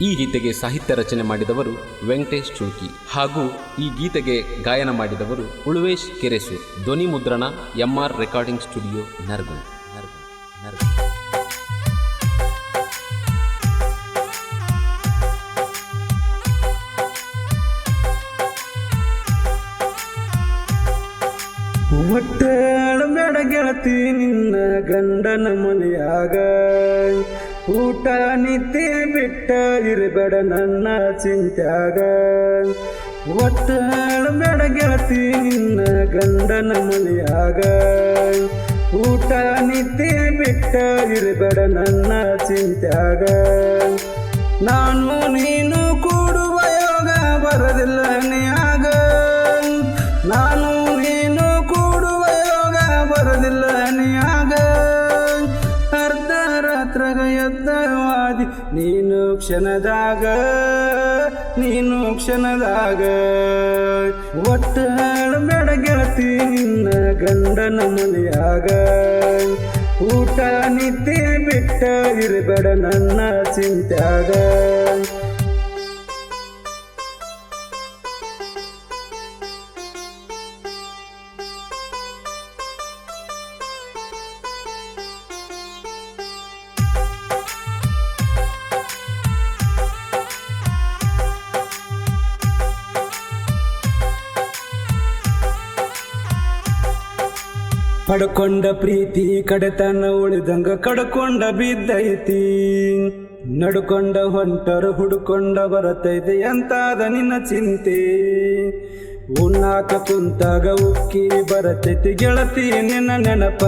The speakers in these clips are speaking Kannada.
ಈ ಗೀತೆಗೆ ಸಾಹಿತ್ಯ ರಚನೆ ಮಾಡಿದವರು ವೆಂಕಟೇಶ್ ಚುಳ್ಕಿ ಹಾಗೂ ಈ ಗೀತೆಗೆ ಗಾಯನ ಮಾಡಿದವರು ಉಳುವೇಶ್ ಕೆರೆಸೂರ್. ಧ್ವನಿ ಮುದ್ರಣ MR ರೆಕಾರ್ಡಿಂಗ್ ಸ್ಟುಡಿಯೋ ನರಗುಂದ್. ಒಟ್ಟಾಳ ಬೇಡ ಗೆಳತಿ ನಿನ್ನ ಗಂಡನ ಮನೆಯಾಗ, ಊಟ ನಿದ್ದೆ ಬಿಟ್ಟ ಇರಬೇಡ ನನ್ನ ಚಿಂತ್ಯಾಗ. ಒಟ್ಟಾಳ ಬೇಡ ಗೆಳತಿ ನಿನ್ನ ಗಂಡನ ಮನೆಯಾಗ, ಊಟ ನಿದ್ದೆ ಬಿಟ್ಟ ಇರಬೇಡ ನನ್ನ ಚಿಂತ್ಯಾಗ. ನಾನು ನೀನು ಕೂಡುವ ಯೋಗ ಬರದಿಲ್ಲ ನೀಯಾಗ, ನಾನು ನೀನು ಕೂಡುವ ಯೋಗ ಬರದಿಲ್ಲ ನೀಯಾಗ. ಅರ್ಧ ರಾತ್ರಾಗ ಎದ್ದವಾದಿ ನೀನು ಕ್ಷಣದಾಗ, ನೀನು ಕ್ಷಣದಾಗ. ಒಟ್ಟಾಳ ಬೇಡ ಗೆಳತಿ ನಿನ್ನ ಗಂಡನ ಮನೆಯಾಗ, ಊಟ ನಿದ್ದೆ ಬಿಟ್ಟ ಇರಬೇಡ ನನ್ನ ಚಿಂತ್ಯಾಗ. ಪಡ್ಕೊಂಡ ಪ್ರೀತಿ ಕಡೆತನ ಉಳಿದಂಗ ಕಡ್ಕೊಂಡ ಬಿದ್ದೈತಿ, ನಡ್ಕೊಂಡ ಹೊಂಟರ ಹುಡ್ಕೊಂಡ ಬರತೈತಿ ಎಂತಾದ ನಿನ್ನ ಚಿಂತೆ. ಉಣ್ಣಾಕ ಕುಂತಾಗ ಉಕ್ಕಿ ಬರತೈತಿ ಗೆಳತಿ ನಿನ್ನ ನೆನಪ,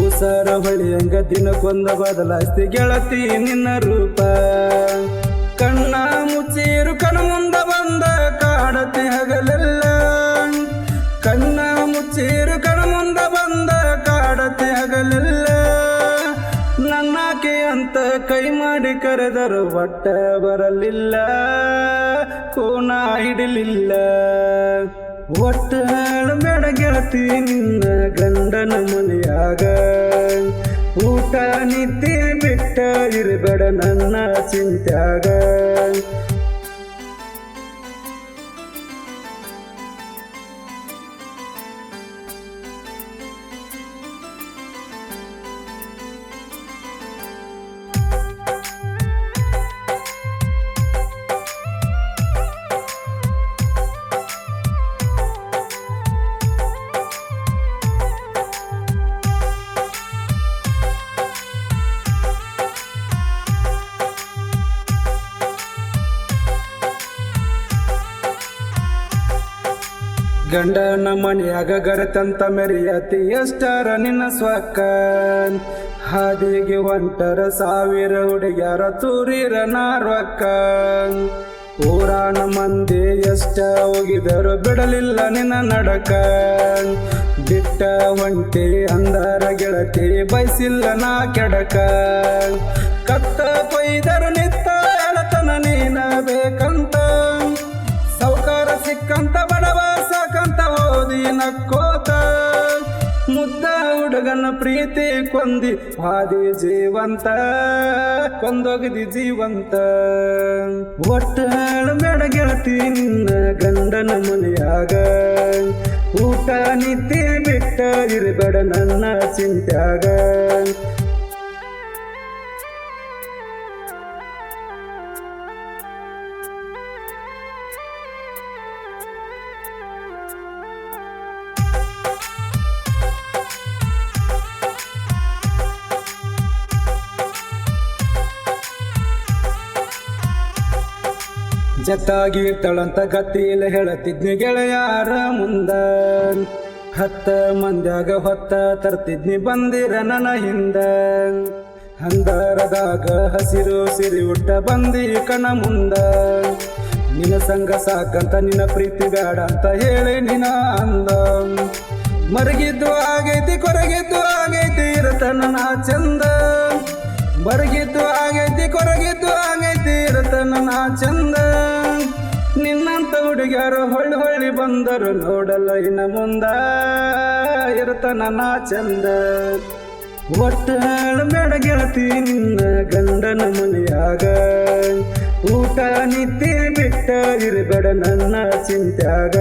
ಊಸರ ಹೊಳಿಯಂಗ ದಿನಕ್ಕೊಂದ ಬದಲಾಯಿಸ್ತಿ ಗೆಳತಿ ನಿನ್ನ ರೂಪ. ಕಣ್ಣ ಮುಚ್ಚಿರು ಕಣ ಮುಂದ ಬಂದ ಕಾಡತಿ ಹಗಲೆಲ್ಲ, ಕಣ್ಣ ಮುಚ್ಚಿರು ಕಣ ಮುಂದ ಬಂದ ಕಾಡತಿ ಹಗಲೆಲ್ಲ. ನನ್ನಾಕೆ ಅಂತ ಕೈ ಮಾಡಿ ಕರೆದರು ಒಟ್ಟ ಬರಲಿಲ್ಲ, ಕೋನ ಹಿಡಲಿಲ್ಲ. ಒಟ್ಟಾಳ ಬೇಡ ಗೆಳತಿ ನಿನ್ನ ಗಂಡನ ಮನೆಯಾಗ, ಊಟ ನಿದ್ದೆ ಬಿಟ್ಟ ಇರಬೇಡ ನನ್ನ ಚಿಂತ್ಯಾಗ. ಗಂಡನ ಮನೆಯಾಗ ಗರತಂತ ಮೆರಿಯತಿ ಎಷ್ಟರ ನಿನ್ನ ಸ್ವಕ್ಕ, ಹಾದಿಗೆ ಹೊಂಟರ ಸಾವಿರ ಹುಡುಗ್ಯಾರ ತೂರಿರ ನಾರ್ವಕ್ಕ. ಊರಾಣ ಮಂದಿ ಎಷ್ಟ ಹೋಗಿದರು ಬಿಡಲಿಲ್ಲ ನಿನ್ನ ನಡಕ, ಬಿಟ್ಟ ಹೊಂಟಿ ಅಂದರ ಗೆಳತಿ ಬಯಸಿಲ್ಲ ನಾ ಕೆಡಕ. ಕತ್ತ ಕೊಯ್ದರು ನಿತ್ತ ಎಳತನ ನೀನ ಬೇಕಂತ, ಸೌಕಾರ ಸಿಕ್ಕಂತ ಬಡವ ಸಾಕಂತ ಓದಿ ನಕ್ಕೋತ. ಮುದ್ದ ಹುಡುಗನ ಪ್ರೀತಿ ಕೊಂದಿ ಹಾದಿ ಜೀವಂತ, ಕೊಂದೋಗದಿ ಜೀವಂತ. ಒಟ್ಟಾಳ ಬೇಡ ಗೆಳತಿ ನಿನ್ನ ಗಂಡನ ಮನೆಯಾಗ, ಊಟ ನಿದ್ದೆ ಬಿಟ್ಟ ಇರಬೇಡ ನನ್ನ ಚಿಂತ್ಯಾಗ. ಜತ್ತಾಗಿ ತಳಂತ ಗತಿಯಲ್ಲಿ ಹೇಳತಿದ್ನಿ ಗೆಳೆಯಾರ ಮುಂದ, 10 ಮಂದ್ಯಾಗ ಹೊತ್ತ ತರ್ತಿದ್ನಿ ಬಂದಿರ ನನ್ನ ಹಿಂದ. ಹಂದರದಾಗ ಹಸಿರು ಸಿರಿ ಉಟ್ಟ ಬಂದಿ ಕಣ ಮುಂದ, ನಿನ್ನ ಸಂಗ ಸಾಕಂತ ನಿನ್ನ ಪ್ರೀತಿ ಬೇಡ ಅಂತ ಹೇಳಿ ನಿನ್ನ ಅಂದ. ಮರಗಿದ್ದು ಆಗೈತಿ ಕೊರಗಿದ್ದು ಆಗೈತಿ ಇರತನ ನಾ ಚಂದ, ಮರಗಿದ್ದು ಆಗೈತಿ ಕೊರಗಿದ್ದು ಆಗೈತಿ ಇರತನ ನಾ ಚಂದ. ನಿನ್ನಂತ ಹುಡುಗ್ಯಾರು ಹೊಳ್ಳಿ ಹೊಳ್ಳಿ ಬಂದರು ನೋಡಲ್ಲ ಇನ್ನ ಮುಂದ, ಇರತನ ನಾ ಚಂದ. ಒಟ್ಟಾಳ ಬೇಡ ಗೆಳತಿ ನಿನ್ನ ಗಂಡನ ಮನೆಯಾಗ, ಊಟ ನಿದ್ದೆ ಬಿಟ್ಟ ಇರಬೇಡ ನನ್ನ ಚಿಂತ್ಯಾಗ